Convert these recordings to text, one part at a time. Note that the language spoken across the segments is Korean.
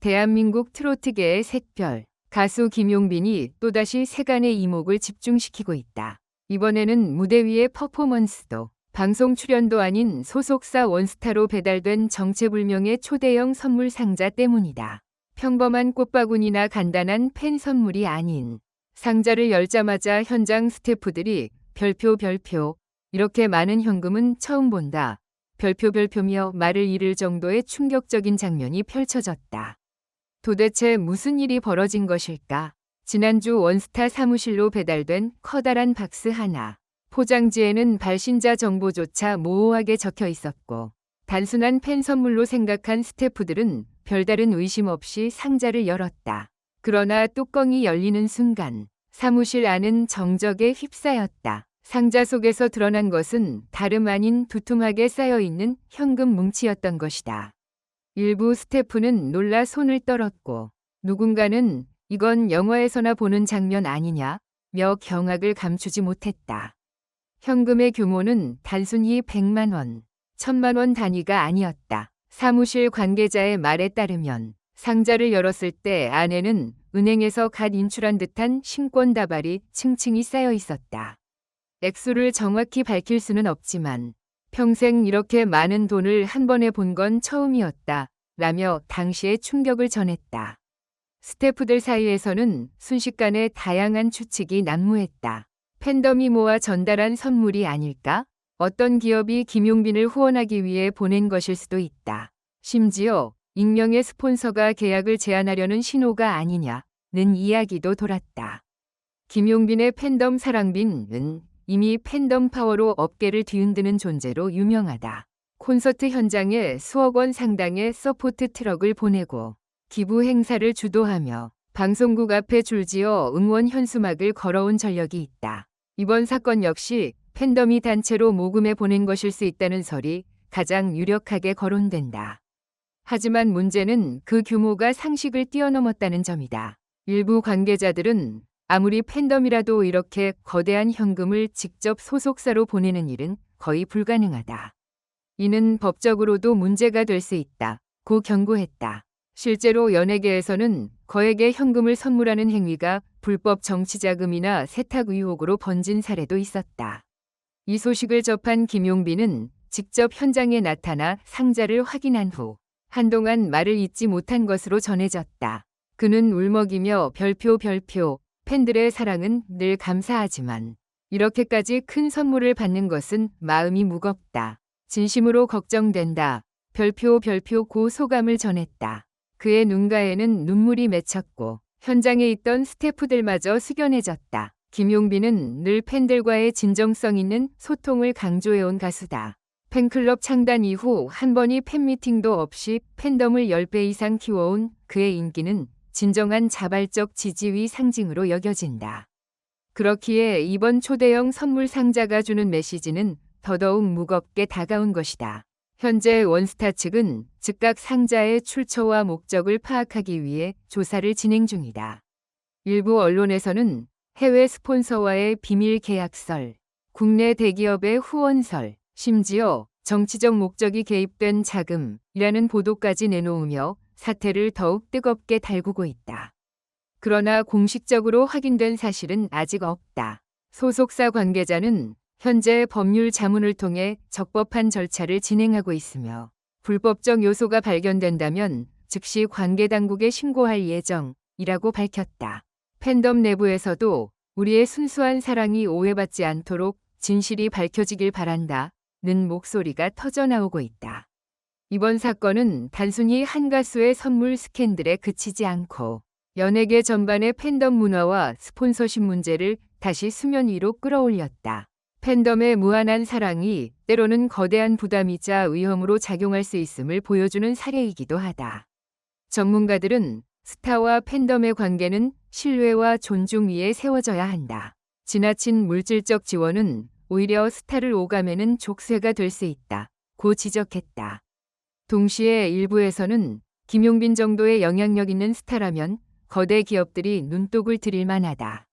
대한민국 트로트계의 샛별, 가수 김용빈이 또다시 세간의 이목을 집중시키고 있다. 이번에는 무대 위의 퍼포먼스도 방송 출연도 아닌 소속사 원스타로 배달된 정체불명의 초대형 선물 상자 때문이다. 평범한 꽃바구니나 간단한 팬 선물이 아닌 상자를 열자마자 현장 스태프들이 별표 이렇게 많은 현금은 처음 본다. 별표며 말을 잃을 정도의 충격적인 장면이 펼쳐졌다. 도대체 무슨 일이 벌어진 것일까? 지난주 원스타 사무실로 배달된 커다란 박스 하나. 포장지에는 발신자 정보조차 모호하게 적혀 있었고 단순한 팬 선물로 생각한 스태프들은 별다른 의심 없이 상자를 열었다. 그러나 뚜껑이 열리는 순간 사무실 안은 정적에 휩싸였다. 상자 속에서 드러난 것은 다름 아닌 두툼하게 쌓여있는 현금 뭉치였던 것이다. 일부 스태프는 놀라 손을 떨었고 누군가는 이건 영화에서나 보는 장면 아니냐며 경악을 감추지 못했다. 현금의 규모는 단순히 100만 원, 1000만 원 단위가 아니었다. 사무실 관계자의 말에 따르면 상자를 열었을 때 안에는 은행에서 갓 인출한 듯한 신권 다발이 층층이 쌓여 있었다. 액수를 정확히 밝힐 수는 없지만 평생 이렇게 많은 돈을 한 번에 본 건 처음이었다. 라며 당시의 충격을 전했다. 스태프들 사이에서는 순식간에 다양한 추측이 난무했다. 팬덤이 모아 전달한 선물이 아닐까? 어떤 기업이 김용빈을 후원하기 위해 보낸 것일 수도 있다. 심지어 익명의 스폰서가 계약을 제안하려는 신호가 아니냐는 이야기도 돌았다. 김용빈의 팬덤 사랑빈은 이미 팬덤 파워로 업계를 뒤흔드는 존재로 유명하다. 콘서트 현장에 수억 원 상당의 서포트 트럭을 보내고 기부 행사를 주도하며 방송국 앞에 줄지어 응원 현수막을 걸어온 전력이 있다. 이번 사건 역시 팬덤이 단체로 모금해 보낸 것일 수 있다는 설이 가장 유력하게 거론된다. 하지만 문제는 그 규모가 상식을 뛰어넘었다는 점이다. 일부 관계자들은 아무리 팬덤이라도 이렇게 거대한 현금을 직접 소속사로 보내는 일은 거의 불가능하다. 이는 법적으로도 문제가 될 수 있다고 경고했다. 실제로 연예계에서는 거액의 현금을 선물하는 행위가 불법 정치자금이나 세탁 의혹으로 번진 사례도 있었다. 이 소식을 접한 김용빈은 직접 현장에 나타나 상자를 확인한 후 한동안 말을 잇지 못한 것으로 전해졌다. 그는 울먹이며 별표 팬들의 사랑은 늘 감사하지만 이렇게까지 큰 선물을 받는 것은 마음이 무겁다. 진심으로 걱정된다. 별표 고 소감을 전했다. 그의 눈가에는 눈물이 맺혔고 현장에 있던 스태프들마저 숙연해졌다. 김용빈은 늘 팬들과의 진정성 있는 소통을 강조해온 가수다. 팬클럽 창단 이후 한 번의 팬미팅도 없이 팬덤을 10배 이상 키워온 그의 인기는 진정한 자발적 지지의 상징으로 여겨진다. 그렇기에 이번 초대형 선물 상자가 주는 메시지는 더더욱 무겁게 다가온 것이다. 현재 원스타 측은 즉각 상자의 출처와 목적을 파악하기 위해 조사를 진행 중이다. 일부 언론에서는 해외 스폰서와의 비밀 계약설, 국내 대기업의 후원설, 심지어 정치적 목적이 개입된 자금이라는 보도까지 내놓으며 사태를 더욱 뜨겁게 달구고 있다. 그러나 공식적으로 확인된 사실은 아직 없다. 소속사 관계자는 현재 법률 자문을 통해 적법한 절차를 진행하고 있으며 불법적 요소가 발견된다면 즉시 관계 당국에 신고할 예정이라고 밝혔다. 팬덤 내부에서도 우리의 순수한 사랑이 오해받지 않도록 진실이 밝혀지길 바란다는 목소리가 터져나오고 있다. 이번 사건은 단순히 한 가수의 선물 스캔들에 그치지 않고 연예계 전반의 팬덤 문화와 스폰서십 문제를 다시 수면 위로 끌어올렸다. 팬덤의 무한한 사랑이 때로는 거대한 부담이자 위험으로 작용할 수 있음을 보여주는 사례이기도 하다. 전문가들은 스타와 팬덤의 관계는 신뢰와 존중 위에 세워져야 한다. 지나친 물질적 지원은 오히려 스타를 오가매는 족쇄가 될 수 있다고 지적했다. 동시에 일부에서는 김용빈 정도의 영향력 있는 스타라면 거대 기업들이 눈독을 들일 만하다.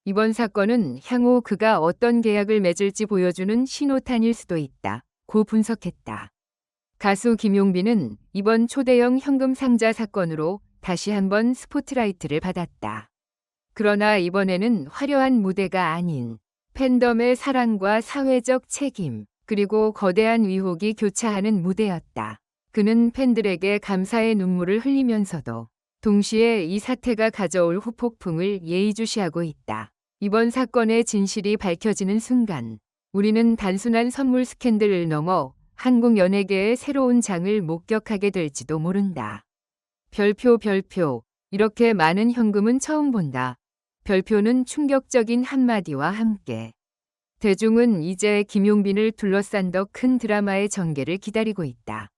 이번 사건은 향후 그가 어떤 계약을 맺을지 보여주는 신호탄일 수도 있다고 분석했다. 가수 김용빈은 이번 초대형 현금 상자 사건으로 다시 한번 스포트라이트를 받았다. 그러나 이번에는 화려한 무대가 아닌 팬덤의 사랑과 사회적 책임, 그리고 거대한 위혹이 교차하는 무대였다. 그는 팬들에게 감사의 눈물을 흘리면서도 동시에 이 사태가 가져올 후폭풍을 예의주시하고 있다. 이번 사건의 진실이 밝혀지는 순간 우리는 단순한 선물 스캔들을 넘어 한국 연예계의 새로운 장을 목격하게 될지도 모른다. 별표. 이렇게 많은 현금은 처음 본다. 별표는 충격적인 한마디와 함께 대중은 이제 김용빈을 둘러싼 더 큰 드라마의 전개를 기다리고 있다.